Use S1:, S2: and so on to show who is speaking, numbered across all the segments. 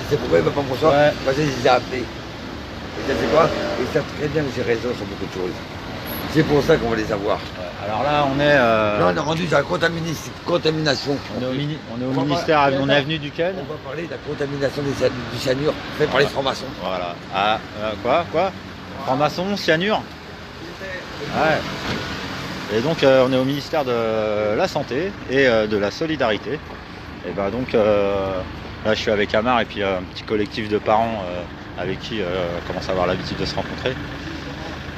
S1: C'est pourquoi il ne va pas me recevoir.
S2: Ouais.
S1: Parce qu'ils ont appelé. Et tu sais quoi? Ils savent très bien que j'ai raison sur beaucoup de choses. C'est pour ça qu'on va les avoir.
S2: Ouais. Alors là, on est.
S1: Là, on est rendu à la contamination.
S2: On est au, on est au
S1: On va
S2: ministère,
S1: pas-
S2: on est avenue duquel?
S1: On va parler de la contamination du cyanure fait par les francs-maçons.
S2: Voilà. Ah, quoi? Franc-maçon, cyanure? Ouais. Et donc, on est au ministère de la Santé et de la Solidarité. Et ben donc, là, je suis avec Amar et puis un petit collectif de parents avec qui on commence à avoir l'habitude de se rencontrer.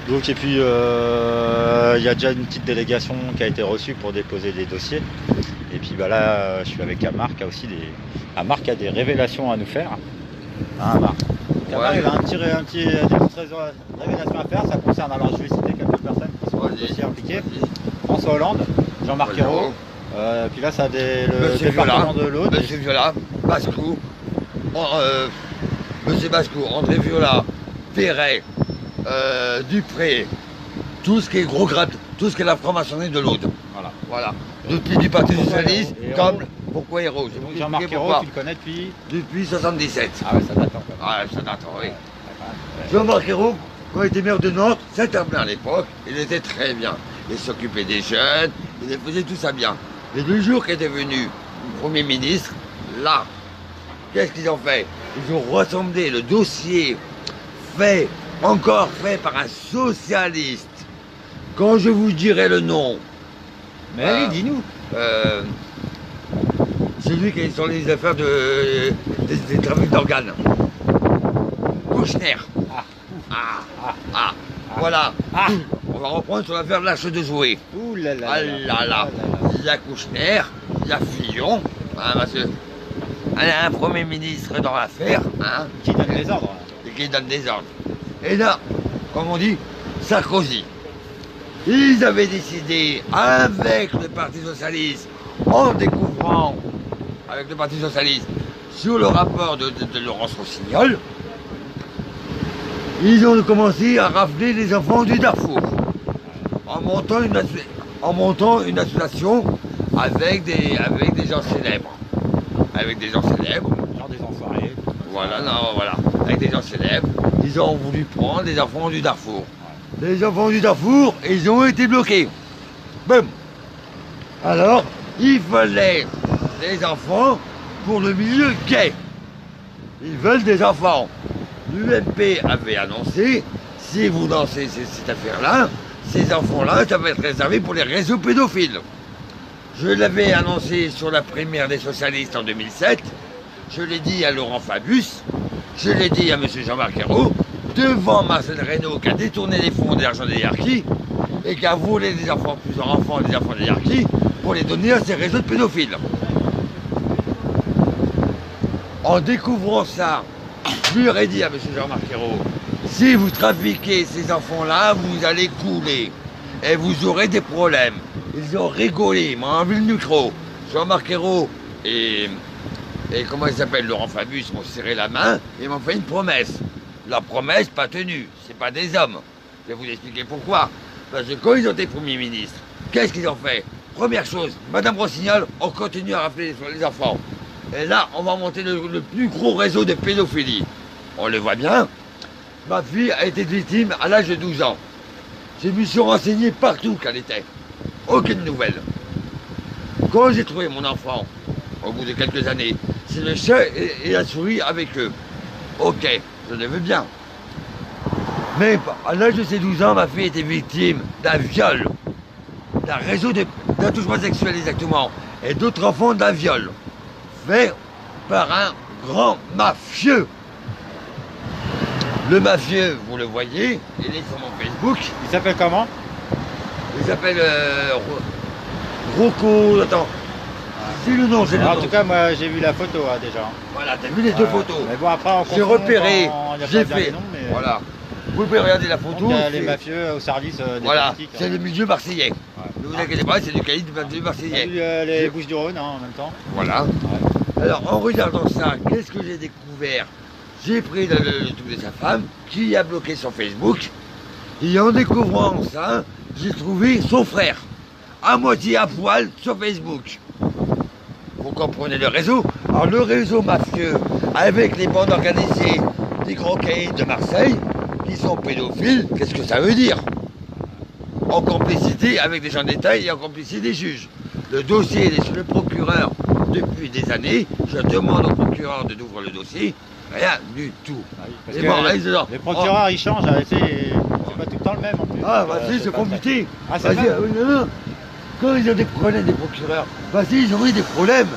S2: Donc, et puis, il y a déjà une petite délégation qui a été reçue pour déposer des dossiers. Et puis bah là, je suis avec Amar qui a aussi Amar qui a des révélations à nous faire. Hein, Amar. Amar, il a des petites révélations à faire. Ça concerne, alors je vais citer quelques personnes qui sont dans le dossier impliquées. François Hollande, Jean-Marc Ayrault. Puis là, ça a le
S1: Monsieur
S2: département
S1: Viola,
S2: de l'Aude.
S1: Monsieur Viola, Bascou, Monsieur Bascou, André Viola, Perret, Dupré, tout ce qui est gros grade, tout ce qui est la franc-maçonnerie de l'Aude. Voilà. Depuis du Parti Socialiste, comme pourquoi Hérault.
S2: Jean-Marc Ayrault, tu le connais
S1: depuis 77.
S2: Ah ouais, ça date encore.
S1: Ah, ça date, oui. Jean-Marc Ayrault, quand il était maire de Nantes, c'était bien à l'époque, il était très bien. Il s'occupait des jeunes, il faisait tout ça bien. Et le jour qu'il est devenu Premier ministre, là, qu'est-ce qu'ils ont fait? Ils ont rassemblé le dossier encore fait par un socialiste. Quand je vous dirai le nom.
S2: Mais allez, dis-nous.
S1: Celui qui est sur les affaires des trafics d'organes. Kouchner. Voilà. On va reprendre sur l'affaire de l'achat de jouets.
S2: Ouh là là.
S1: Ah là là. Il y a Kouchner, il y a Fillon. Hein, parce que il y a un Premier ministre dans l'affaire. Hein,
S2: Qui donne des ordres.
S1: et qui donne des ordres. Et là, comme on dit, Sarkozy. Ils avaient décidé avec le Parti Socialiste, en découvrant avec le Parti Socialiste sur le rapport de Laurence Rossignol, ils ont commencé à rafler les enfants du Darfour en montant une association avec des gens célèbres. Avec des gens célèbres.
S2: Genre des enfoirés.
S1: Voilà, non, voilà. Avec des gens célèbres, ils ont voulu prendre les enfants du Darfour. Les enfants du Darfour, ils ont été bloqués. Boum. Alors, il fallait des enfants pour le milieu gay. Ils veulent des enfants. L'UMP avait annoncé, si vous lancez cette affaire-là, ces enfants-là, ça va être réservé pour les réseaux pédophiles. Je l'avais annoncé sur la primaire des socialistes en 2007. Je l'ai dit à Laurent Fabius. Je l'ai dit à M. Jean-Marc Ayrault, devant Marcel Reynaud qui a détourné les fonds de l'argent des harkis et qui a volé des enfants, plusieurs enfants des enfants des harkis pour les donner à ces réseaux de pédophiles. En découvrant ça, je lui aurais dit à M. Jean-Marc Ayrault, si vous trafiquez ces enfants-là, vous allez couler et vous aurez des problèmes. Ils ont rigolé, ils m'ont enlevé le micro. Jean-Marc Ayrault et comment il s'appelle, Laurent Fabius m'ont serré la main et m'ont fait une promesse. La promesse pas tenue, c'est pas des hommes. Je vais vous expliquer pourquoi. Parce que quand ils ont été Premier ministre, qu'est-ce qu'ils ont fait? Première chose, Madame Rossignol, on continue à rafler sur les enfants. Et là, on va monter le plus gros réseau de pédophilie. On le voit bien. Ma fille a été victime à l'âge de 12 ans. Je me suis renseigné partout qu'elle était. Aucune nouvelle. Quand j'ai trouvé mon enfant, au bout de quelques années, c'est le chat et la souris avec eux. Ok, je le veux bien. Mais à l'âge de ses 12 ans, ma fille était victime d'un viol, d'un réseau d'attouchement sexuel exactement, et d'autres enfants d'un viol, fait par un grand mafieux. Le mafieux, vous le voyez, il est sur mon Facebook.
S2: Il s'appelle comment?
S1: Il s'appelle Rocco, attends. C'est le nom, c'est le nom.
S2: En tout cas, moi j'ai vu la photo déjà.
S1: Voilà, t'as vu les deux photos.
S2: Mais bon, après, on
S1: J'ai repéré, j'ai fait.
S2: Les noms, mais...
S1: Voilà. Vous pouvez regarder la photo.
S2: Donc, les mafieux au service des
S1: voilà,
S2: politiques.
S1: c'est le milieu marseillais. Ne vous inquiétez pas, c'est du calibre du marseillais.
S2: Les Bouches-du-Rhône en même temps.
S1: Voilà. Ouais. Alors, en regardant ça, qu'est-ce que j'ai découvert? J'ai pris le truc de sa femme, qui a bloqué son Facebook. Et en découvrant ça, j'ai trouvé son frère, à moitié à poil, sur Facebook. Vous comprenez le réseau? Alors le réseau mafieux, avec les bandes organisées des grands caïds de Marseille, qui sont pédophiles, qu'est-ce que ça veut dire? En complicité avec des gens d'État et en complicité des juges. Le dossier est chez le procureur depuis des années. Je demande au procureur d'ouvrir le dossier. Rien du tout.
S2: Ah oui, parce
S1: Et
S2: que
S1: bon,
S2: les procureurs ils changent, c'est pas tout le temps le même en plus.
S1: Ah, vas-y, c'est compliqué.
S2: Ah, c'est
S1: Vas-y,
S2: ça.
S1: non. Quand ils ont des problèmes, des procureurs, vas-y, ils ont eu des problèmes.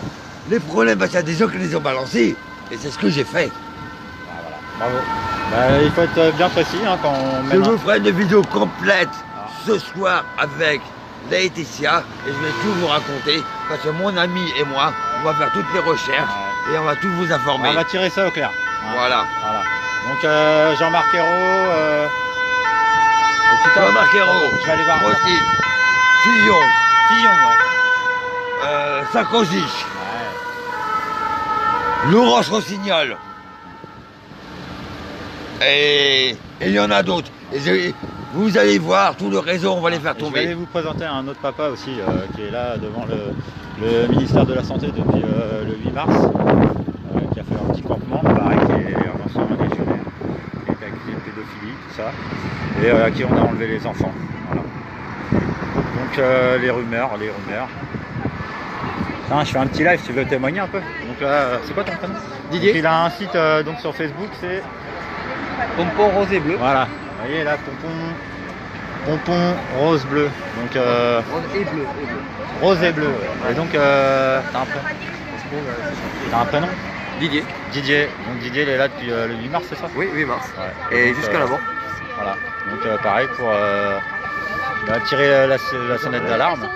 S1: Les problèmes, bah, il y a des gens qui les ont balancés. Et c'est ce que j'ai fait.
S2: Ah, voilà. Bravo. Il faut être bien précis hein, quand on
S1: Je
S2: mène
S1: vous ferai une vidéo complète
S2: Ah.
S1: ce soir avec Laetitia et je vais tout vous raconter parce que mon ami et moi, on va faire toutes les recherches et on va tout vous informer.
S2: On va tirer ça au clair. Hein.
S1: Voilà.
S2: Donc Jean-Marc Ayrault,
S1: Jean-Marc Ayrault,
S2: je vais aller voir.
S1: Rothschild, Fillon,
S2: Fillon, ouais.
S1: Sarkozy,
S2: Ouais.
S1: Laurence Rossignol. Et il y en a d'autres. Vous allez voir tout le réseau, on va les faire
S2: Je vais aller
S1: tomber.
S2: vous présenter un autre papa aussi qui est là devant le ministère de la Santé depuis le 8 mars, qui a fait un petit campement, pareil, qui est un ancien légionnaire, qui a été accusé de pédophilie, tout ça, et à qui on a enlevé les enfants. Voilà. Donc les rumeurs. Tiens, je fais un petit live si tu veux témoigner un peu. Donc là, c'est quoi ton prénom?
S3: Didier.
S2: Donc, il a un site donc sur Facebook, c'est
S3: Pompon rose et bleu.
S2: voilà. Vous voyez là, pompon rose bleu. Donc
S3: Rose et bleu.
S2: rose et bleu. Ouais. Et donc t'as un prénom?
S3: Didier.
S2: Didier. Donc Didier il est là depuis le 8 mars, c'est ça?
S3: Oui, 8 mars.
S2: Ouais.
S3: Et
S2: donc,
S3: jusqu'à là-bas.
S2: Voilà. Donc pareil pour tirer la sonnette d'alarme.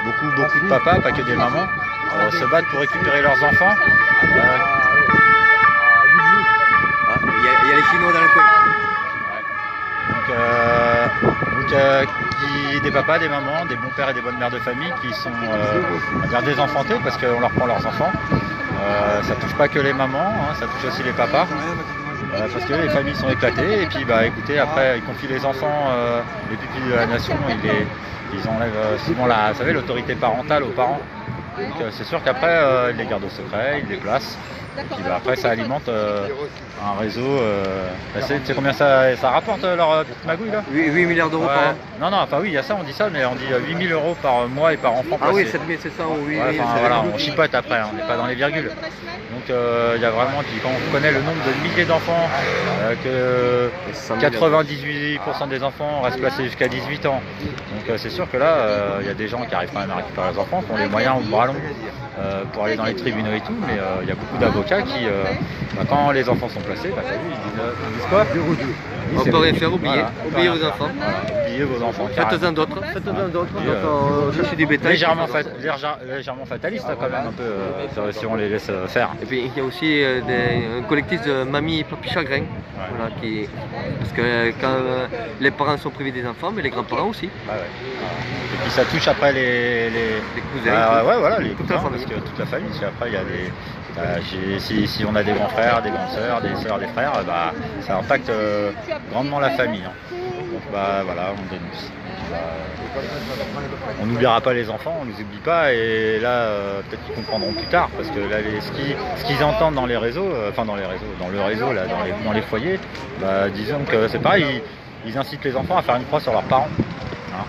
S2: Donc beaucoup de papas, pas que des mamans, se battent pour récupérer leurs enfants.
S3: Il y a les Chinois dans le coin.
S2: Des papas, des mamans, des bons pères et des bonnes mères de famille qui sont on va dire désenfantés parce qu'on leur prend leurs enfants. Ça touche pas que les mamans, hein, ça touche aussi les papas. Parce que les familles sont éclatées et puis bah écoutez, après ils confient les enfants, les pupilles de la nation, ils enlèvent souvent l'autorité parentale aux parents. Donc c'est sûr qu'après ils les gardent au secret, ils les placent. Et puis bah, après ça alimente un réseau. Tu sais combien ça rapporte leur petite magouille là?
S3: 8 milliards d'euros
S2: Ouais.
S3: par an.
S2: Non, enfin oui, il y a ça, on dit ça, mais on dit 8 000 euros par mois et par enfant.
S3: Ah oui,
S2: placé.
S3: 7700 ou 8
S2: Ouais,
S3: 000.
S2: voilà, on chipote après, on n'est pas dans les virgules. Donc il y a vraiment, puis quand on connaît le nombre de milliers d'enfants, que 98% des enfants restent placés jusqu'à 18 ans. Donc c'est sûr que là, il y a des gens qui arrivent quand même à récupérer leurs enfants, qui ont les moyens au bras long pour aller dans les tribunaux et tout, mais il y a beaucoup d'avocats qui, quand les enfants sont placés, bah, ils disent quoi?
S3: On peut rien faire, oubliez.
S2: Voilà,
S3: Oubliez vos enfants.
S2: Voilà, oubliez vos enfants.
S3: Faites-en d'autres. Faites-en d'autres. Donc cherchez du bétail.
S2: Légèrement fataliste quand même un peu si on les laisse faire.
S3: Et puis il y a aussi un collectif de mamies et papis chagrins. Voilà, parce que quand les parents sont privés des enfants, mais les grands-parents aussi.
S2: Ah ouais. Et puis ça touche après les
S3: cousins.
S2: Ouais, voilà, les
S3: toute
S2: cousins,
S3: la famille.
S2: parce que toute la famille. Puis après il y a si on a des grands frères, des grandes sœurs, des sœurs, des frères, bah, ça impacte grandement la famille. Hein. Donc bah voilà, on dénonce. On n'oubliera pas les enfants, on ne les oublie pas, et là peut-être qu'ils comprendront plus tard, parce que là ce qu'ils entendent dans les réseaux, dans le réseau, là, dans les foyers, bah, disons que c'est pareil, ils incitent les enfants à faire une croix sur leurs parents. Hein.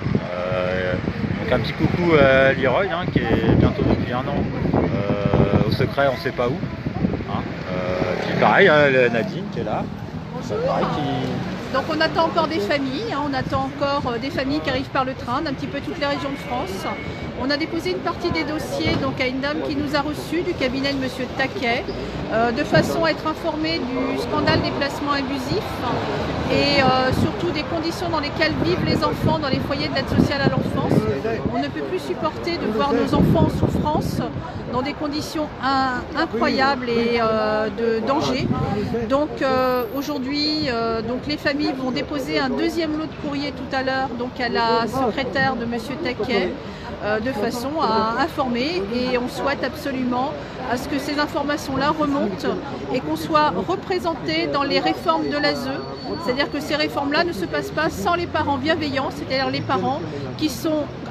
S2: Donc un petit coucou à Leroy, hein, qui est bientôt depuis 1 an au secret, on ne sait pas où. Hein. Puis pareil, Nadine qui est là. Pareil,
S4: Donc on attend encore des familles, hein, on attend encore des familles qui arrivent par le train d'un petit peu toutes les régions de France. On a déposé une partie des dossiers donc, à une dame qui nous a reçus du cabinet de M. Taquet, de façon à être informée du scandale des placements abusifs et surtout des conditions dans lesquelles vivent les enfants dans les foyers de l'aide sociale à l'enfance. On ne peut plus supporter de voir nos enfants en souffrance dans des conditions incroyables et de danger. Donc aujourd'hui, les familles vont déposer un deuxième lot de courrier tout à l'heure à la secrétaire de M. Taquet de façon à informer, et on souhaite absolument à ce que ces informations-là remontent et qu'on soit représenté dans les réformes de l'ASE. C'est-à-dire que ces réformes-là ne se passent pas sans les parents bienveillants, c'est-à-dire les parents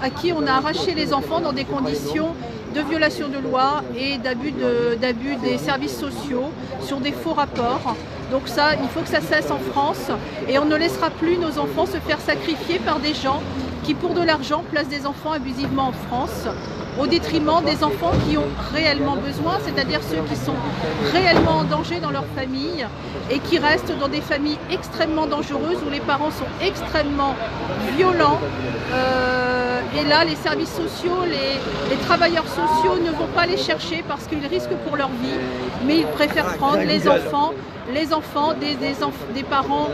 S4: à qui on a arraché les enfants dans des conditions de violation de loi et d'abus des services sociaux sur des faux rapports. Donc ça, il faut que ça cesse en France et on ne laissera plus nos enfants se faire sacrifier par des gens qui, pour de l'argent, placent des enfants abusivement en France, au détriment des enfants qui ont réellement besoin, c'est-à-dire ceux qui sont réellement en danger dans leur famille et qui restent dans des familles extrêmement dangereuses où les parents sont extrêmement violents. Et là, les services sociaux, les travailleurs sociaux ne vont pas les chercher parce qu'ils risquent pour leur vie, mais ils préfèrent prendre les enfants des parents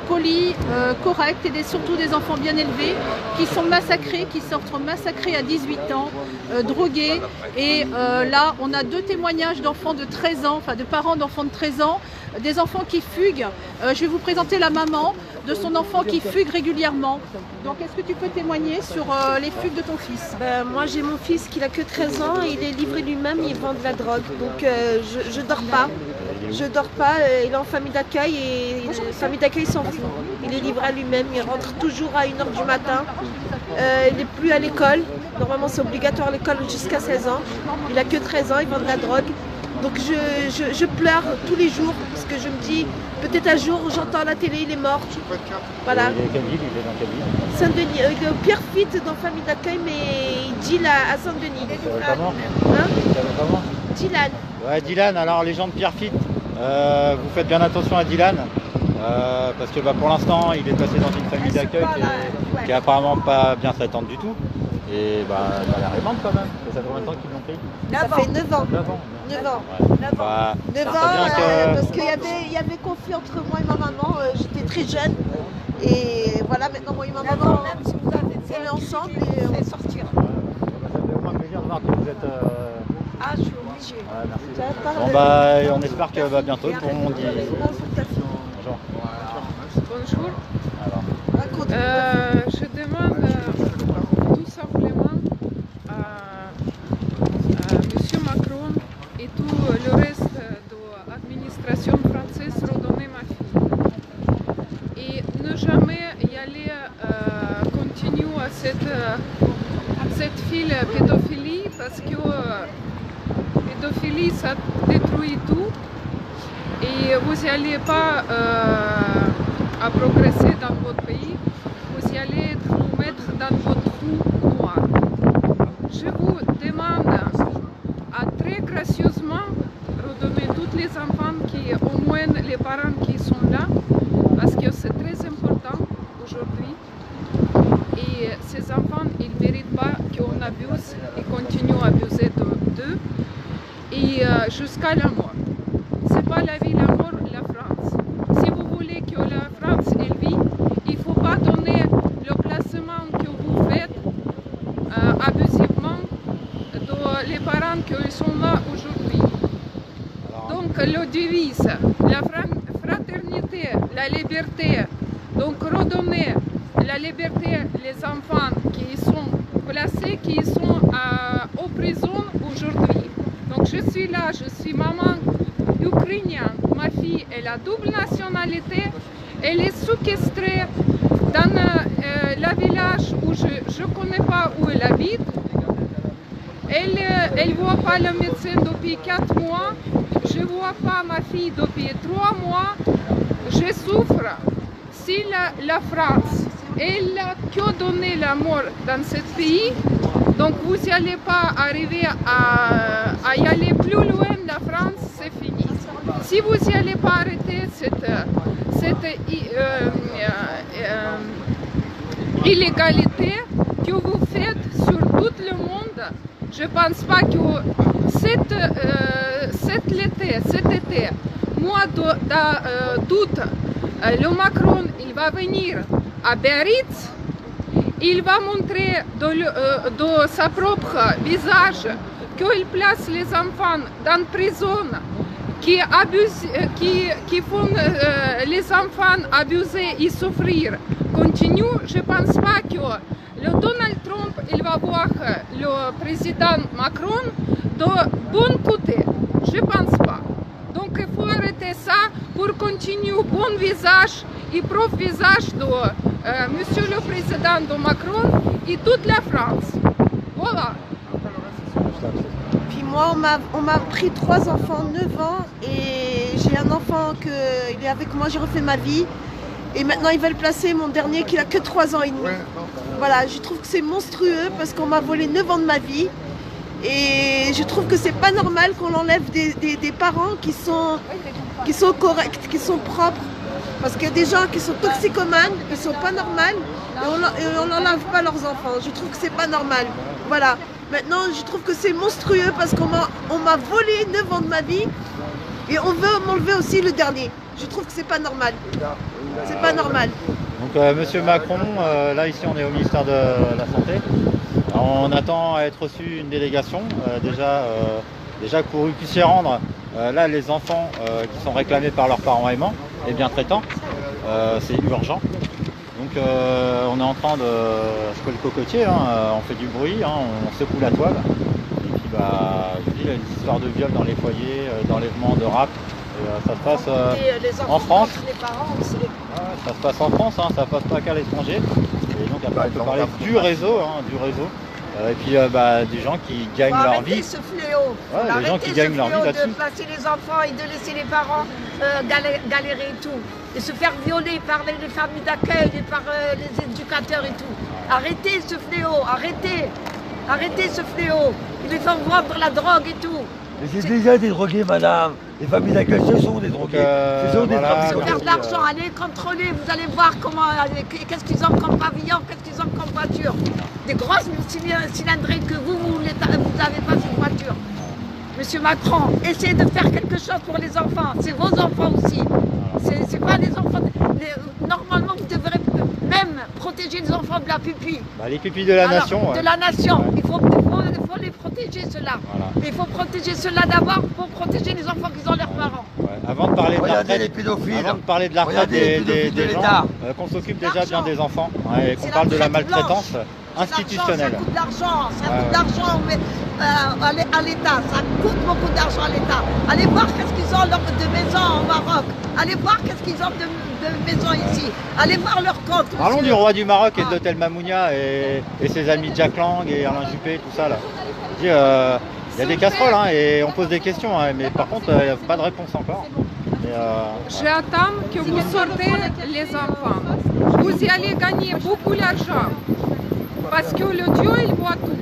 S4: polis, corrects et surtout des enfants bien élevés qui sont massacrés, qui sortent massacrés à 18 ans, drogués. Et là, on a 2 témoignages d'enfants de 13 ans, enfin de parents d'enfants de 13 ans, des enfants qui fuguent. Je vais vous présenter la maman de son enfant qui fugue régulièrement. Donc est-ce que tu peux témoigner sur les fugues de ton fils?
S5: Moi j'ai mon fils qui n'a que 13 ans, il est livré lui-même, il vend de la drogue. Donc je dors pas. Il est en famille d'accueil et la famille d'accueil s'en fout. Il est livré à lui-même, il rentre toujours à 1h du matin. Il n'est plus à l'école. Normalement c'est obligatoire l'école jusqu'à 16 ans. Il n'a que 13 ans, il vend de la drogue. Donc je pleure tous les jours parce que je me dis peut-être un jour j'entends à la télé il est mort. Voilà.
S2: Il est quelle ville? Il est dans quelle ville?
S5: Saint-Denis. Il est au Pierrefitte dans famille d'accueil mais il deal à Saint-Denis.
S2: Comment?
S5: Hein?
S2: Comment?
S5: Dylan.
S2: Ouais, Dylan, alors les gens de Pierrefitte, vous faites bien attention à Dylan, parce que pour l'instant il est passé dans une famille d'accueil qui est apparemment pas bien traitante du tout. Et ça a l'air aimante quand même. Ça fait combien de temps qu'ils l'ont pris?
S5: Ça fait 9 ans.
S2: 9 ans.
S5: 9 ans.
S2: Ouais.
S5: 9 ans. 9 ans parce qu'il y avait conflit entre moi et ma maman. J'étais très jeune. Et voilà, maintenant moi et ma maman, on est ensemble et on va sortir.
S2: Ça fait au moins plaisir de voir que vous êtes...
S5: Ah, je suis obligée.
S2: Ouais, merci. On espère que bientôt tout le monde dit... Bonjour.
S6: Bonjour.
S2: Alors.
S6: Je demande tout simplement à M. Macron et tout le reste de l'administration française redonner ma fille. Et ne jamais y aller continuer à cette file pédophilie parce que pédophilie ça détruit tout et vous n'allez pas à progresser dans votre pays, vous allez vous mettre dans votre trou noir. Je vous demande à très gracieusement redonner tous les enfants qui, au moins les parents qui sont là, parce que c'est très important aujourd'hui. Et ces enfants, ils ne méritent pas qu'on abuse et continue à abuser d'eux et jusqu'à la mort. Ce n'est pas la vie, la mort, la France. Si vous voulez que la France elle vit, il ne faut pas donner le placement que vous faites abusivement les parents qui sont là aujourd'hui. Donc le devise, la fraternité, la liberté, donc redonner la liberté les enfants qui sont placés, qui sont aux prisons aujourd'hui. Donc je suis là, je suis maman ukrainienne, ma fille elle a double nationalité, elle est séquestrée dans le village où je ne connais pas où elle habite. Elle ne voit pas le médecin depuis 4 mois, je ne vois pas ma fille depuis 3 mois, je souffre. Si la France, elle a que donné la mort dans ce pays, donc vous n'allez pas arriver à y aller plus loin de la France, c'est fini. Si vous n'allez pas arrêter cette illégalité que vous faites sur tout le monde, je ne pense pas que cet été, mois d'août, le Macron il va venir à Biarritz, il va montrer de sa propre visage qu'il place les enfants dans la prison, qui font les enfants abuser et souffrir. Continue, je ne pense pas que le Donald Trump il va voir le président Macron de bon côté. Je ne pense pas. Donc il faut arrêter ça pour continuer bon visage et propre visage de Monsieur le Président de Macron et toute la France. Voilà.
S5: Puis moi, on m'a pris 3 enfants, 9 ans, et j'ai un enfant il est avec moi, j'ai refait ma vie. Et maintenant, ils veulent placer mon dernier qui a que 3 ans et demi. Voilà, je trouve que c'est monstrueux parce qu'on m'a volé 9 ans de ma vie. Et je trouve que c'est pas normal qu'on enlève des parents qui sont corrects, qui sont propres. Parce qu'il y a des gens qui sont toxicomanes, qui sont pas normaux, et on n'enlève pas leurs enfants. Je trouve que c'est pas normal. Voilà. Maintenant, je trouve que c'est monstrueux parce qu'on m'a volé 9 ans de ma vie et on veut m'enlever aussi le dernier. Je trouve que c'est pas normal. C'est pas normal.
S2: Donc Monsieur Macron, là ici on est au ministère de la Santé. Alors, on attend à être reçu une délégation, déjà pour que vous puissiez rendre là les enfants qui sont réclamés par leurs parents aimants et bien traitants. C'est urgent. Donc on est en train de secouer le cocotier, hein, on fait du bruit, hein, on secoue la toile. Et puis je vous dis, les histoires de viol dans les foyers, d'enlèvement, de rap, ça se passe en France.
S5: Les parents aussi.
S2: Ouais, ça se passe en France, hein, ça passe pas qu'à l'étranger. Et donc après on peut parler du réseau, et puis des gens qui gagnent leur vie.
S5: Ce fléau.
S2: Ouais, les gens qui gagnent leur vie là-dessus.
S5: De placer les enfants et de laisser les parents galérer et tout. Et se faire violer par les familles d'accueil et par les éducateurs et tout. Arrêtez ce fléau, arrêtez ce fléau. Ils les font vendre la drogue et tout.
S1: Mais c'est déjà des drogués, madame. Les familles d'accueil, ce sont des drogués. Ce sont des trafiquants.
S5: Ils perdent de l'argent, allez contrôler, vous allez voir qu'est-ce qu'ils ont comme pavillon, qu'est-ce qu'ils ont comme voiture. Des grosses cylindriques que vous n'avez pas cette voiture. Monsieur Macron, essayez de faire quelque chose pour les enfants. C'est vos enfants aussi. C'est pas les enfants. Normalement, vous devrez même protéger les enfants de la pupille.
S2: Les pupilles de la nation.
S5: De la nation. Ouais. Il faut les protéger, ceux-là. Voilà. Mais il faut protéger ceux-là d'abord pour protéger les enfants qui ont leurs parents.
S2: Ouais. Avant de parler de la retraite,
S1: les pédophiles.
S2: Avant de parler de la retraite des gens, qu'on s'occupe déjà bien des enfants, et qu'on parle de la maltraitance institutionnelle.
S5: Ça coûte de l'argent, à l'État, ça coûte beaucoup d'argent à l'État. Allez voir qu'est-ce qu'ils ont de maisons au Maroc. Allez voir qu'est-ce qu'ils ont de maisons ici. Allez voir leurs comptes.
S2: Parlons du roi du Maroc et de l'hôtel Mamounia et ses amis Jack Lang et Alain Juppé, tout ça là. Il y a des casseroles et on pose des questions, mais par contre il n'y a pas de réponse encore.
S6: J'attends que vous sortez les enfants. Vous allez gagner beaucoup d'argent. Parce que le Dieu, il voit tout.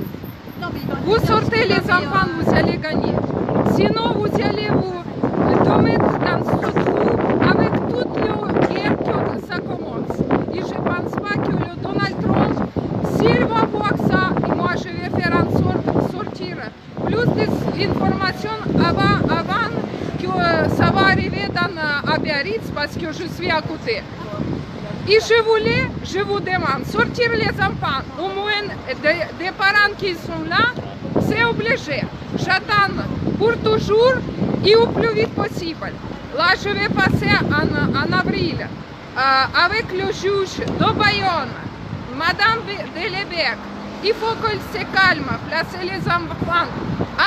S6: Vous sortez les enfants, vous allez gagner. Sinon, vous allez vous mettre dans ce trou avec toute la guerre que ça commence. Et je ne pense pas que le Donald Trump, s'il va voir ça, et moi je vais faire en sorte de sortir plus d'informations avant que ça va arriver à Biarritz parce que je suis à côté. Et je vous demande, sortir les enfants, au moins des parents qui sont là, c'est obligé. J'attends pour toujours et au plus vite possible. Là, je vais passer en avril avec le juge de Bayonne, Madame Delebecq. Il faut qu'elle se calme, placer les enfants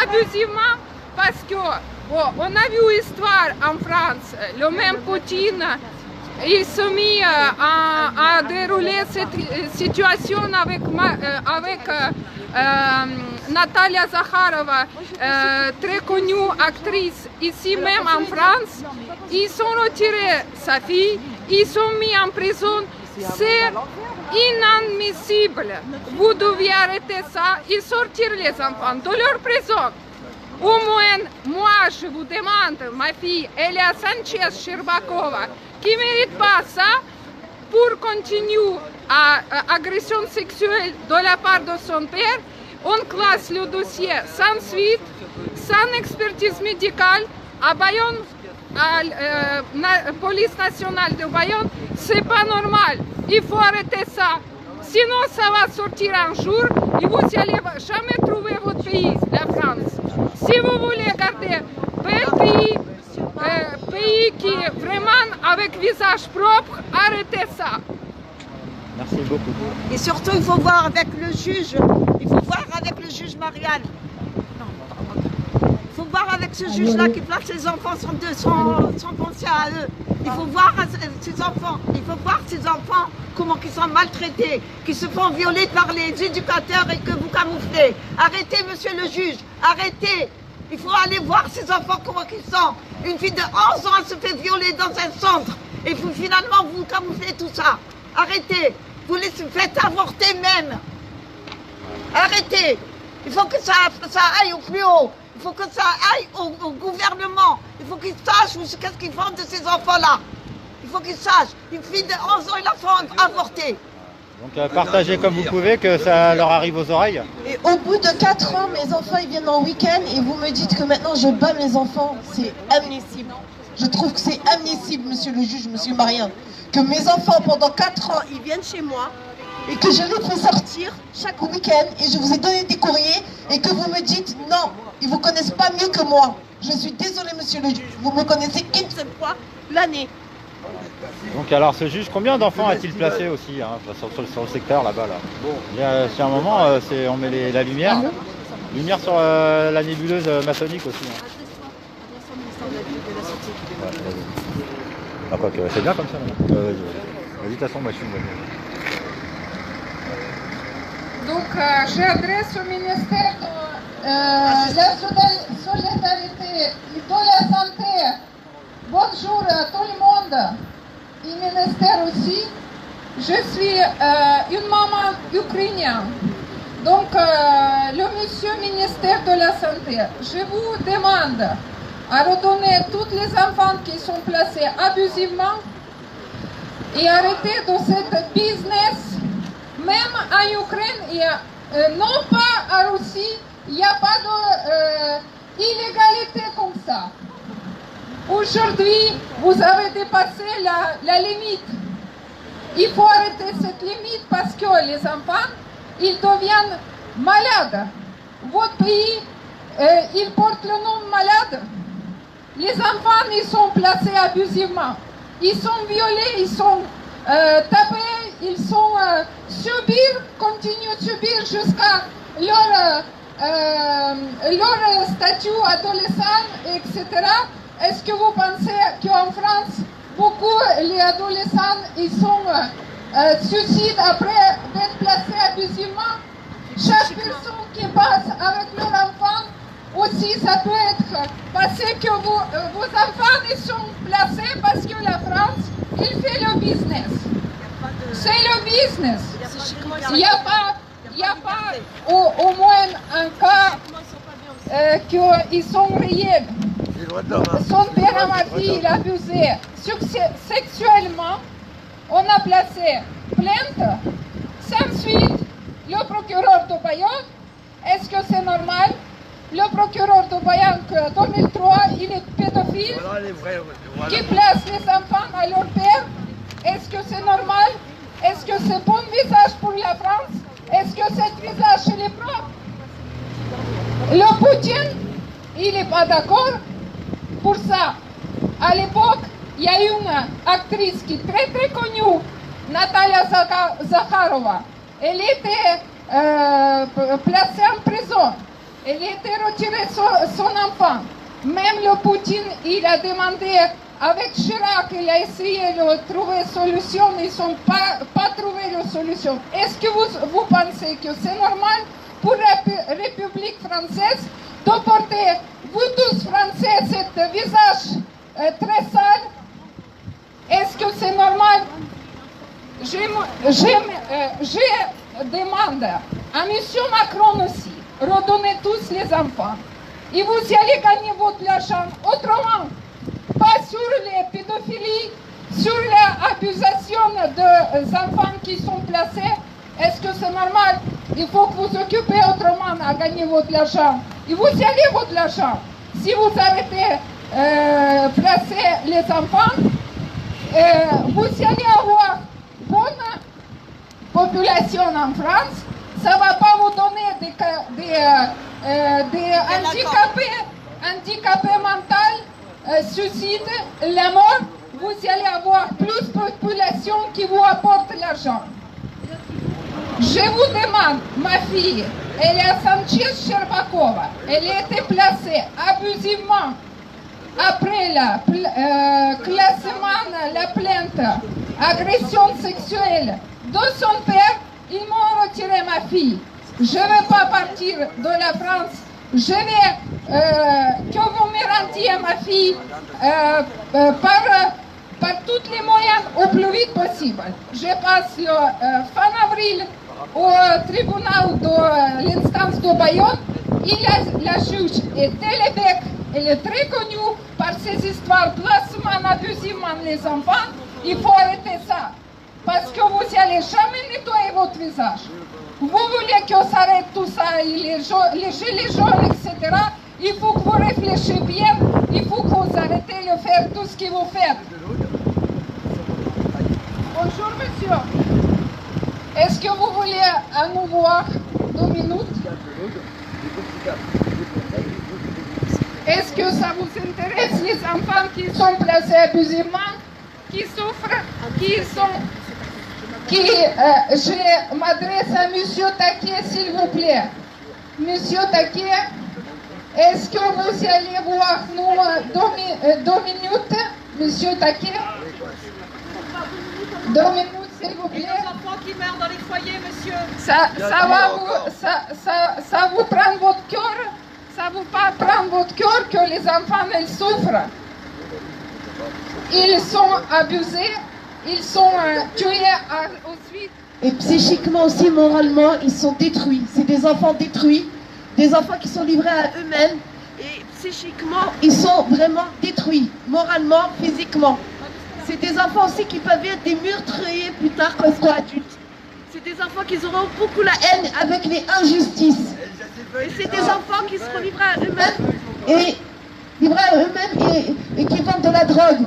S6: abusivement parce que on a vu histoire en France, le même Poutine. Il s'est mis à dérouler cette situation avec Natalia Zakharova, très connue actrice ici même en France. Ils ont retiré sa fille, ils sont mis en prison. C'est inadmissible. Vous deviez arrêter ça et sortir les enfants de leur prison. Au moins, moi, je vous demande, ma fille, Elia Sanchez-Sherbakova, qui ne mérite pas ça pour continuer à agression sexuelle de la part de son père. On classe le dossier sans suite, sans expertise médicale à Bayonne, à la police nationale de Bayonne. C'est pas normal. Il faut arrêter ça. Sinon, ça va sortir un jour et vous n'allez jamais trouver votre pays, la France. Si vous voulez garder bel pays, pays qui est vraiment avec visage propre, arrêtez ça.
S2: Merci beaucoup.
S5: Et surtout, il faut voir avec le juge. Il faut voir avec le juge Marianne. Il faut voir avec ce juge-là qui place les enfants sans penser à eux. Il faut voir ces enfants, il faut voir ces enfants comment ils sont maltraités, qui se font violer par les éducateurs et que vous camouflez. Arrêtez, monsieur le juge, arrêtez. Il faut aller voir ces enfants comment ils sont. Une fille de 11 ans se fait violer dans un centre et vous, finalement vous camouflez tout ça. Arrêtez, vous les faites avorter même. Arrêtez. Il faut que ça aille au plus haut. Il faut que ça aille au gouvernement. Il faut qu'ils sachent qu'est-ce qu'ils font de ces enfants-là. Il faut qu'ils sachent. Une fille de 11 ans, ils la font avorter.
S2: Donc partagez comme vous pouvez, que ça leur arrive aux oreilles.
S7: Et au bout de 4 ans, mes enfants ils viennent en week-end et vous me dites que maintenant je bats mes enfants. C'est admissible. Je trouve que c'est admissible, monsieur le juge, monsieur Marien, que mes enfants pendant 4 ans, ils viennent chez moi et que je les fais sortir chaque week-end et je vous ai donné des courriers et que vous me dites non, ils vous connaissent pas mieux que moi. Je suis désolée, monsieur le juge, vous me connaissez une seule fois l'année.
S2: Donc alors ce juge, combien d'enfants a-t-il placé aussi sur le secteur là-bas là? C'est un moment, on met la lumière sur la nébuleuse maçonnique aussi. Ah, quoi que c'est bien comme ça. Vas-y, de toute façon, moi je suis
S6: Donc, j'adresse au ministère de la solidarité et de la santé. Bonjour à tout le monde et ministère aussi. Je suis une maman ukrainienne. Donc, le monsieur ministère de la santé, je vous demande à redonner tous les enfants qui sont placés abusivement et arrêter de cette business. Même en Ukraine, non pas en Russie, il n'y a pas d'illégalité comme ça. Aujourd'hui, vous avez dépassé la limite. Il faut arrêter cette limite parce que les enfants, ils deviennent malades. Votre pays, il porte le nom malade. Les enfants, ils sont placés abusivement. Ils sont violés, ils sont tapés, ils sont continuent de subir jusqu'à leur statut adolescent, etc. Est-ce que vous pensez qu'en France, beaucoup les adolescents, ils sont suicides après d'être placés abusivement? Chaque personne qui passe avec leur enfant, aussi ça peut être parce que vos enfants ils sont placés parce que la France, il fait le business. C'est le business. Il n'y a pas au moins un cas qu'ils sont réels. Son père à ma fille, il a abusé sexuellement. On a placé plainte. Sans suite, le procureur de Bayonne, est-ce que c'est normal? Le procureur de Bayonne, en 2003, il est pédophile, qui place les enfants à leur père. Est-ce que c'est normal? Est-ce que c'est bon visage pour la France? Est-ce que cet visage il est propre? Le Poutine, il n'est pas d'accord pour ça. À l'époque, il y a une actrice qui est très très connue, Natalia Zakharova. Elle était placée en prison. Elle était retirée son enfant. Même le Poutine, il a demandé, avec Chirac, il a essayé de trouver solution, ils n'ont pas trouvé de solution. Est-ce que vous pensez que c'est normal pour la République française de porter, vous tous Français, ce visage très sale? Est-ce que c'est normal? Je demande à M. Macron aussi, redonnez tous les enfants. Et vous allez gagner votre argent autrement, pas sur les pédophilies, sur l'accusation des enfants qui sont placés. Est-ce que c'est normal? Il faut que vous occupez autrement à gagner votre argent. Et vous allez votre argent. Si vous arrêtez placer les enfants, vous allez avoir bonne population en France. Ça ne va pas vous donner des handicapés mentaux, suicide, la mort. Vous allez avoir plus de population qui vous apporte l'argent. Je vous demande, ma fille, elle est à Sanchez-Sherbakova, elle a été placée abusivement après le classement
S8: agression sexuelle de son père, ils m'ont retiré ma fille. Je ne veux pas partir de la France. Je vais que vous me rendiez ma fille par tous les moyens au plus vite possible. Je passe le fin avril au tribunal de l'instance de Bayonne. La juge est Télébec. Elle est très connue par ses histoires placement abusivement les enfants. Il faut arrêter ça. Parce que vous n'allez jamais nettoyer votre visage. Vous voulez que s'arrête tout ça, les gilets jaunes, etc. Il faut que vous réfléchissiez bien. Il faut que vous arrêtez de faire tout ce que vous faites. Bonjour, monsieur. Est-ce que vous voulez à nous voir 2 minutes? Est-ce que ça vous intéresse, les enfants qui sont placés abusivement, qui souffrent, je m'adresse à monsieur Taquet, s'il vous plaît. Monsieur Taquet, est-ce que vous allez voir nous 2 minutes, monsieur Taquet? 2 minutes, s'il vous plaît.
S4: Les enfants qui meurent dans les foyers, monsieur.
S8: Ça vous prend votre cœur? Ça vous pas prendre votre cœur que les enfants elles souffrent? Ils sont abusés, ils sont tués ensuite.
S7: Et psychiquement aussi, moralement, ils sont détruits. C'est des enfants détruits, des enfants qui sont livrés à eux-mêmes. Et psychiquement, ils sont vraiment détruits, moralement, physiquement. C'est des enfants aussi qui peuvent être des meurtriers plus tard quand ils seront adultes. C'est des enfants qui auront beaucoup la haine avec les injustices. Et c'est des enfants qui seront livrés à eux-mêmes et qui vendent de la drogue.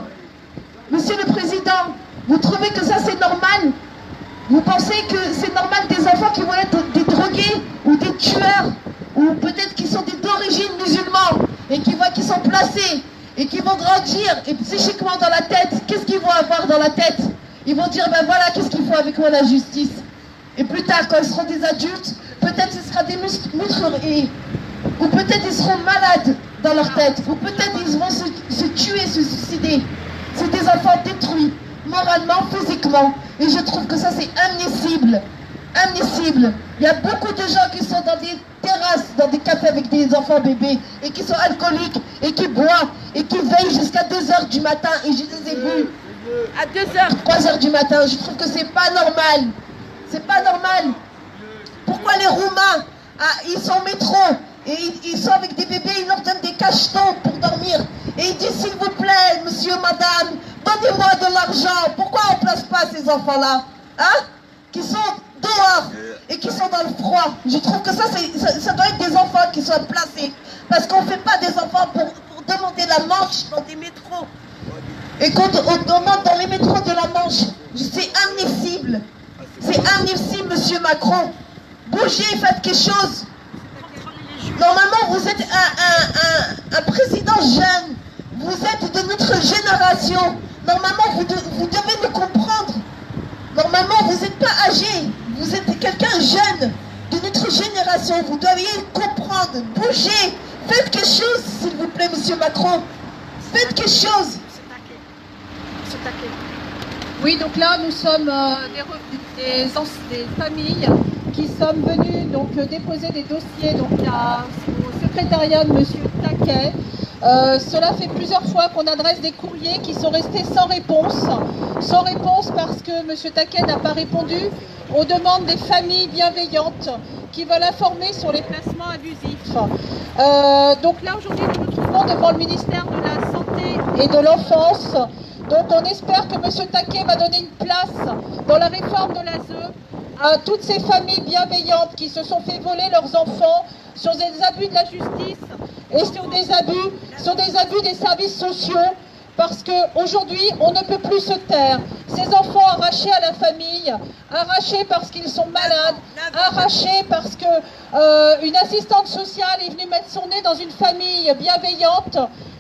S7: Monsieur le Président, vous trouvez que ça c'est normal? Vous pensez que c'est normal des enfants qui vont être des drogués ou des tueurs ou peut-être qui sont d'origine musulmane et qui voient qu'ils sont placés et qui vont grandir et psychiquement dans la tête, qu'est-ce qu'ils vont avoir dans la tête? Ils vont dire, ben voilà, qu'est-ce qu'il faut avec moi la justice? Et plus tard, quand ils seront des adultes, peut-être ce sera des meurtriers, ou peut-être ils seront malades dans leur tête, ou peut-être ils vont se tuer, se suicider. C'est des enfants détruits, moralement, physiquement. Et je trouve que ça c'est admissible. Admissible. Il y a beaucoup de gens qui sont dans des terrasses, dans des cafés avec des enfants bébés, et qui sont alcooliques, et qui boivent, et qui veillent jusqu'à 2h du matin, et je les ai vus à 2h, 3h du matin. Je trouve que c'est pas normal. C'est pas normal. Pourquoi les Roumains, ils sont au métro, et ils sont avec des bébés, ils leur donnent des cachetons pour dormir. Et ils disent, s'il vous plaît, monsieur, madame, donnez-moi de l'argent. Pourquoi on ne place pas ces enfants-là, hein, qui sont dehors et qui sont dans le froid? Je trouve que ça doit être des enfants qui soient placés. Parce qu'on ne fait pas des enfants pour demander la Manche dans des métros. Et quand on demande dans les métros de la Manche, c'est admissible. C'est admissible, monsieur Macron. Bougez, faites quelque chose. Normalement, vous êtes un président jeune. Vous êtes de notre génération. Normalement, vous devez nous comprendre. Normalement, vous n'êtes pas âgé. Vous êtes quelqu'un jeune de notre génération. Vous deviez comprendre. Bougez. Faites quelque chose, s'il vous plaît, monsieur Macron. Faites quelque chose.
S4: Oui, donc là, nous sommes des familles qui sommes venues donc, déposer des dossiers donc, au secrétariat de M. Taquet. Cela fait plusieurs fois qu'on adresse des courriers qui sont restés sans réponse. Sans réponse parce que M. Taquet n'a pas répondu aux demandes des familles bienveillantes qui veulent informer sur les placements abusifs. Donc là, aujourd'hui, nous nous trouvons devant le ministère de la Santé et de l'Enfance. Donc on espère que M. Taquet va donner une place dans la réforme de l'ASE à toutes ces familles bienveillantes qui se sont fait voler leurs enfants sur des abus de la justice et sur des abus des services sociaux, parce qu'aujourd'hui on ne peut plus se taire. Ces enfants arrachés à la famille, arrachés parce qu'ils sont malades, arrachés parce qu'une assistante sociale est venue mettre son nez dans une famille bienveillante,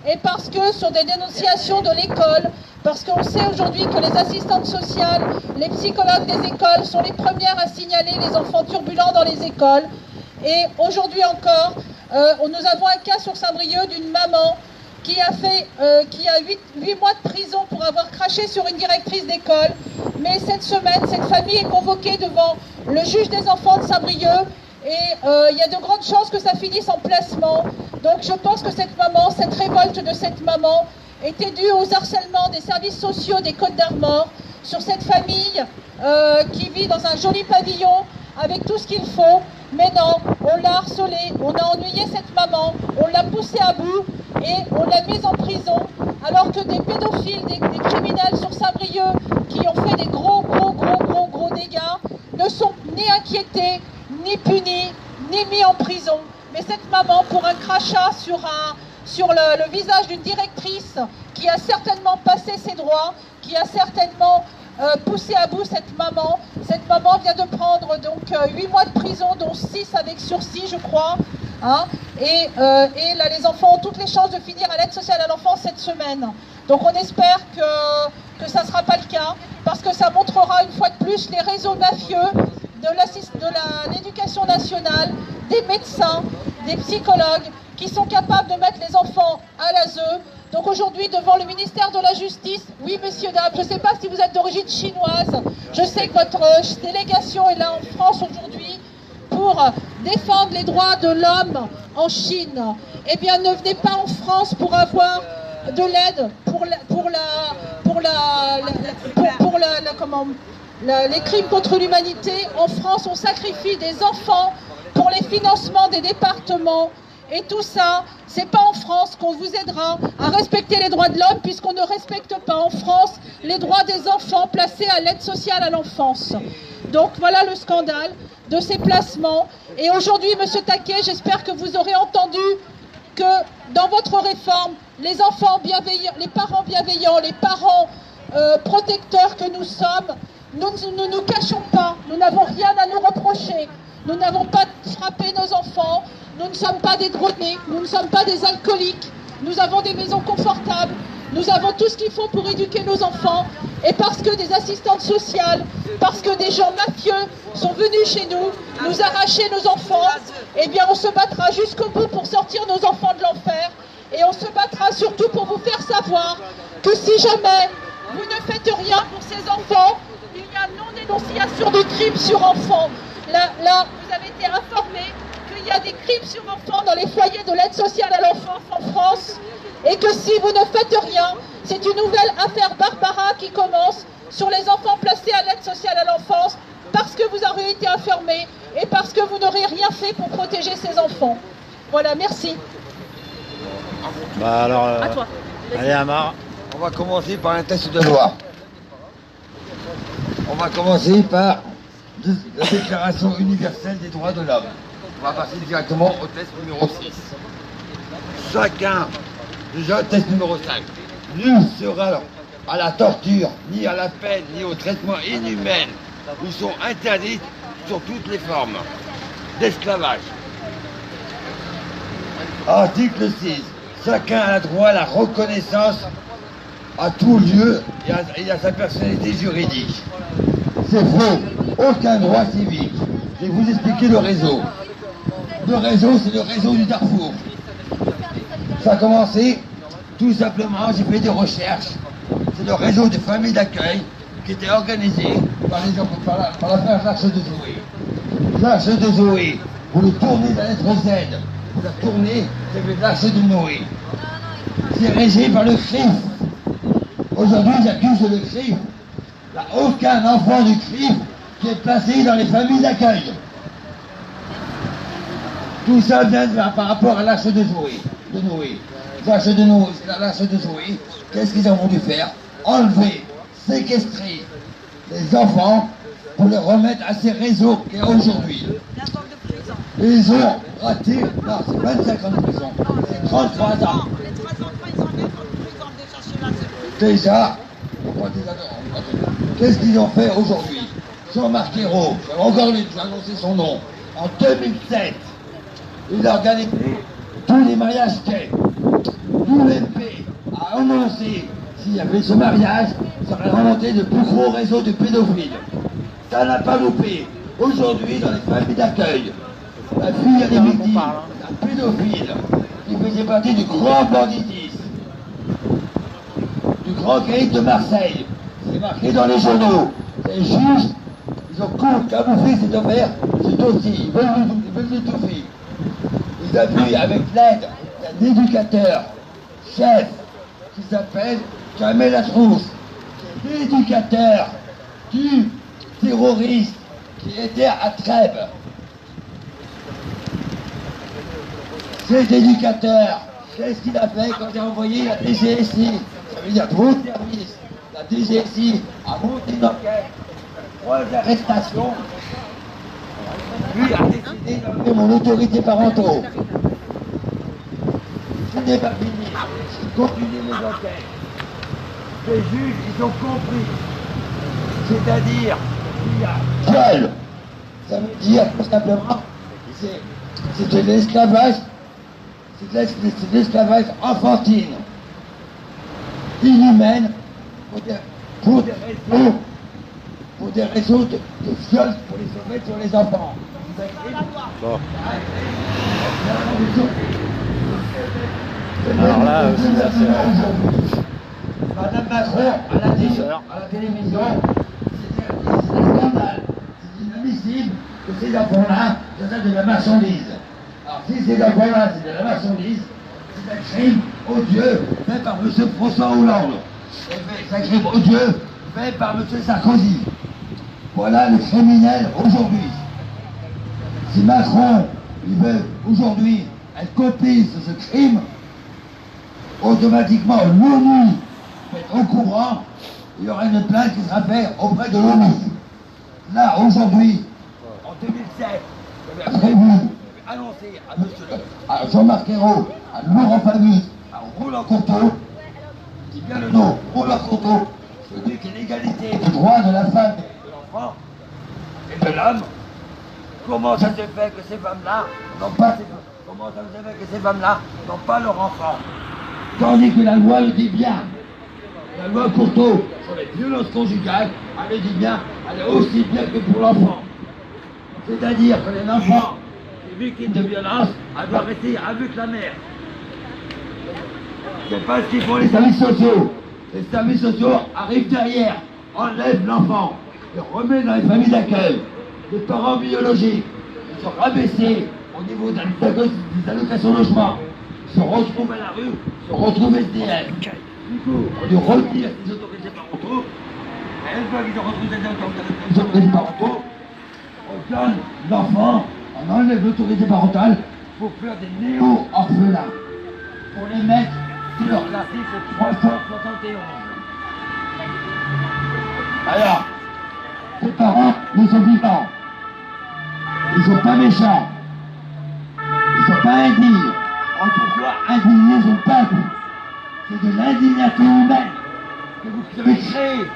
S4: et parce que sur des dénonciations de l'école, parce qu'on sait aujourd'hui que les assistantes sociales, les psychologues des écoles sont les premières à signaler les enfants turbulents dans les écoles. Et aujourd'hui encore, nous avons un cas sur Saint-Brieuc d'une maman
S9: qui a 8 mois de prison pour avoir craché sur une directrice d'école. Mais cette semaine, cette famille est convoquée devant le juge des enfants de Saint-Brieuc et il y a de grandes chances que ça finisse en placement. Donc je pense que cette maman, cette révolte de cette maman était due aux harcèlements des services sociaux des Côtes-d'Armor sur cette famille qui vit dans un joli pavillon avec tout ce qu'il faut. Mais non, on l'a harcelée, on a ennuyé cette maman, on l'a poussée à bout et on l'a mise en prison, alors que des pédophiles, des criminels sur Saint-Brieuc qui ont fait des gros dégâts ne sont ni inquiétés, ni punis, ni mis en prison. Mais cette maman, pour un crachat sur le visage d'une directrice qui a certainement passé ses droits, qui a certainement poussé à bout cette maman vient de prendre donc 8 mois de prison, dont 6 avec sursis, je crois. Hein, et là, les enfants ont toutes les chances de finir à l'aide sociale à l'enfance cette semaine. Donc on espère que ça ne sera pas le cas, parce que ça montrera une fois de plus les réseaux mafieux de l'éducation nationale, des médecins, des psychologues, qui sont capables de mettre les enfants à l'ASE. Donc aujourd'hui, devant le ministère de la Justice, oui, messieurs, dames, je ne sais pas si vous êtes d'origine chinoise, je sais que votre délégation est là en France aujourd'hui pour défendre les droits de l'homme en Chine. Eh bien, ne venez pas en France pour avoir de l'aide les crimes contre l'humanité. En France, on sacrifie des enfants pour les financements des départements. Et tout ça, c'est pas en France qu'on vous aidera à respecter les droits de l'homme, puisqu'on ne respecte pas en France les droits des enfants placés à l'aide sociale à l'enfance. Donc voilà le scandale de ces placements. Et aujourd'hui, Monsieur Taquet, j'espère que vous aurez entendu que dans votre réforme, les enfants bienveillants, les parents bienveillants, les parents protecteurs que nous sommes, nous ne nous cachons pas, nous n'avons rien à nous reprocher. Nous n'avons pas frappé nos enfants, nous ne sommes pas des drogués, nous ne sommes pas des alcooliques, nous avons des maisons confortables, nous avons tout ce qu'il faut pour éduquer nos enfants. Et parce que des assistantes sociales, parce que des gens mafieux sont venus chez nous arracher nos enfants, eh bien on se battra jusqu'au bout pour sortir nos enfants de l'enfer. Et on se battra surtout pour vous faire savoir que si jamais vous ne faites rien pour ces enfants, il y a non-dénonciation de crimes sur enfants. Là, vous avez été informés qu'il y a des crimes sur enfants dans les foyers de l'aide sociale à l'enfance en France et que si vous ne faites rien, c'est une nouvelle affaire Barbara qui commence sur les enfants placés à l'aide sociale à l'enfance parce que vous avez été informés et parce que vous n'aurez rien fait pour protéger ces enfants. Voilà, merci.
S2: Bah alors,
S9: à toi.
S2: Allez, Amar.
S1: On va commencer par un test de loi. On va commencer par la Déclaration universelle des droits de l'homme. On va passer directement au test numéro 6. Chacun, déjà test numéro 5, nul sera à la torture, ni à la peine, ni au traitement inhumain, où sont interdites sur toutes les formes d'esclavage. Article 6. Chacun a droit à la reconnaissance à tout lieu et à sa personnalité juridique. C'est faux. Aucun droit civique. Je vais vous expliquer le réseau. Le réseau, c'est le réseau du Darfour. Ça a commencé, tout simplement, j'ai fait des recherches. C'est le réseau de familles d'accueil qui était organisé par l'affaire l'Arche de Zoé. L'Arche de Zoé, vous le tournez de la lettre Z, vous la tournez, c'est l'Arche de Noé. C'est régi par le CRIF. Aujourd'hui, j'accuse le CRIF. Il n'y a aucun enfant du CRIF qui est placé dans les familles d'accueil. Tout ça vient par rapport à l'Arche de Noé. L'Arche de Zoé, qu'est-ce qu'ils ont voulu faire? Enlever, séquestrer les enfants pour les remettre à ces réseaux qu'il y a aujourd'hui. Ils ont raté, non, c'est 25 ans de prison, c'est 33 ans. Déjà, qu'est-ce qu'ils ont fait aujourd'hui? Jean-Marc Ayrault, j'ai encore annoncé son nom, en 2007, il a organisé tous les mariages gays. L'UMP a annoncé s'il y avait ce mariage, ça aurait remonté de plus gros réseaux de pédophiles. Ça n'a pas loupé. Aujourd'hui, dans les familles d'accueil, la fille a des victimes, un pédophile qui faisait partie du grand banditisme. du grand cahier de Marseille. C'est marqué dans les journaux. Les juges, ils ont camouflé cette affaire, ce dossier. Ils veulent l'étouffer. Ils appuient avec l'aide d'un éducateur, chef, qui s'appelle Jamel Atrousse. C'est l'éducateur du terroriste qui était à Trèbes. Cet éducateur, qu'est-ce qu'il a fait quand il a envoyé la DGSI? Ça veut dire vos services. La DGSI a monté une enquête, 3 arrestations. Lui a décidé d'enlever mon autorité parentale. Ce n'est pas fini. Je continue mes enquêtes. Les juges, ils ont compris. C'est-à-dire qu'il y a viol. Ça veut dire tout simplement, c'est de l'esclavage. C'est de l'esclavage enfantine, inhumaine, pour des raisons de viol, pour les sauver sur les enfants.
S2: Bon. Alors là aussi, ça c'est...
S1: Madame Macron, à la télévision, c'est un scandale. C'est inadmissible que ces enfants-là, c'est de la marchandise. Alors si ces enfants-là, c'est de la marchandise, c'est un crime odieux fait par M. François Hollande. C'est un crime odieux fait par M. Sarkozy. Voilà le criminel aujourd'hui. Si Macron, il veut aujourd'hui être complice de ce crime, automatiquement l'ONU va être au courant, il y aura une plainte qui sera faite auprès de l'ONU. Là, aujourd'hui, en 2007, j'avais prévu, annoncé à Jean-Marc Ayrault, à Laurent Fabius, à Roland Courteau, je dis bien le nom, Roland Courteau, celui qui est l'égalité des droits de la femme et de l'enfant et de l'homme. Comment ça se fait que ces femmes-là n'ont pas leur enfant? Tandis que la loi le dit bien. La loi Courteau sur les violences conjugales, elle le dit bien, elle est aussi bien que pour l'enfant. C'est-à-dire que les enfants, les victimes de violences, elles doivent rester avec la mère. C'est pas ce qu'ils font les services sociaux. Les services sociaux arrivent derrière, enlèvent l'enfant, le remettent dans les familles d'accueil. Les parents biologiques, ils sont rabaissés au niveau des allocations logement, se retrouvent à la rue, se retrouvent SDF. Du coup, on lui retire les autorités parentaux, et une fois qu'ils ont retrouvé les autorités parentaux, on donne l'enfant, on enlève l'autorité parentale pour faire des néo-orphelins, pour les mettre sur l'article 371. Alors, ces parents, ils sont vivants. Ils sont pas méchants. Ils sont pas indignes. Alors pourquoi indigner son peuple? C'est de l'indignation humaine que vous avez créée.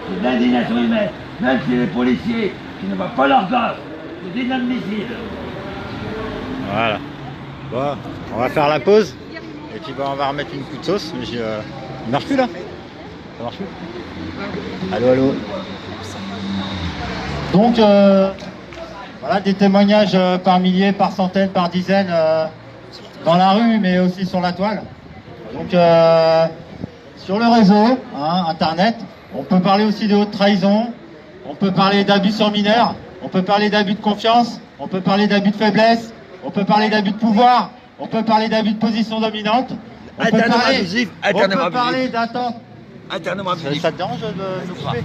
S1: C'est de l'indignation humaine. Même si les policiers qui ne voient pas leur gosse, c'est inadmissible.
S2: Voilà. Bon, on va faire la pause. Et puis on va remettre une coup de sauce. Mais il marche plus là? Ça marche plus? Allô, allô. Donc, voilà des témoignages par milliers, par centaines, par dizaines dans la rue, mais aussi sur la toile. Donc, sur le réseau, Internet, on peut parler aussi de haute trahison, on peut parler d'abus sur mineurs, on peut parler d'abus de confiance, on peut parler d'abus de faiblesse, on peut parler d'abus de pouvoir, on peut parler d'abus de position dominante, on peut parler d'attente. Ça te dérange de nous couper?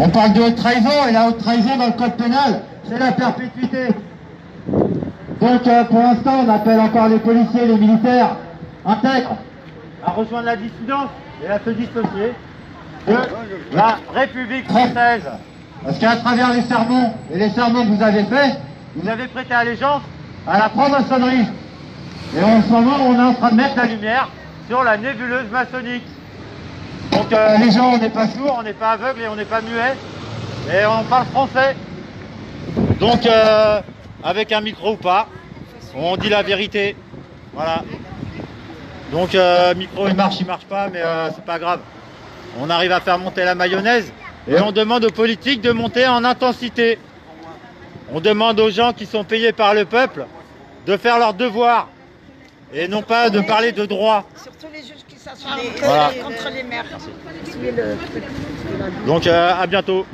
S2: On parle de haute trahison, et la haute trahison dans le code pénal, c'est la perpétuité. Donc pour l'instant, on appelle encore les policiers, les militaires intègres à rejoindre la dissidence et à se dissocier de la République française. Parce qu'à travers les sermons, et les sermons que vous avez faits, vous avez prêté allégeance à la franc-maçonnerie. Et en ce moment, on est en train de mettre la lumière sur la nébuleuse maçonnique. Donc les gens, on n'est pas sourds, on n'est pas aveugles et on n'est pas muets. Et on parle français. Donc avec un micro ou pas, on dit la vérité. Voilà. Donc micro il marche pas, mais c'est pas grave. On arrive à faire monter la mayonnaise et on demande aux politiques de monter en intensité. On demande aux gens qui sont payés par le peuple de faire leur devoir. Et non pas de parler de droit.
S10: Surtout les juges qui s'assument
S2: Voilà.
S10: contre les maires.
S2: Donc à bientôt.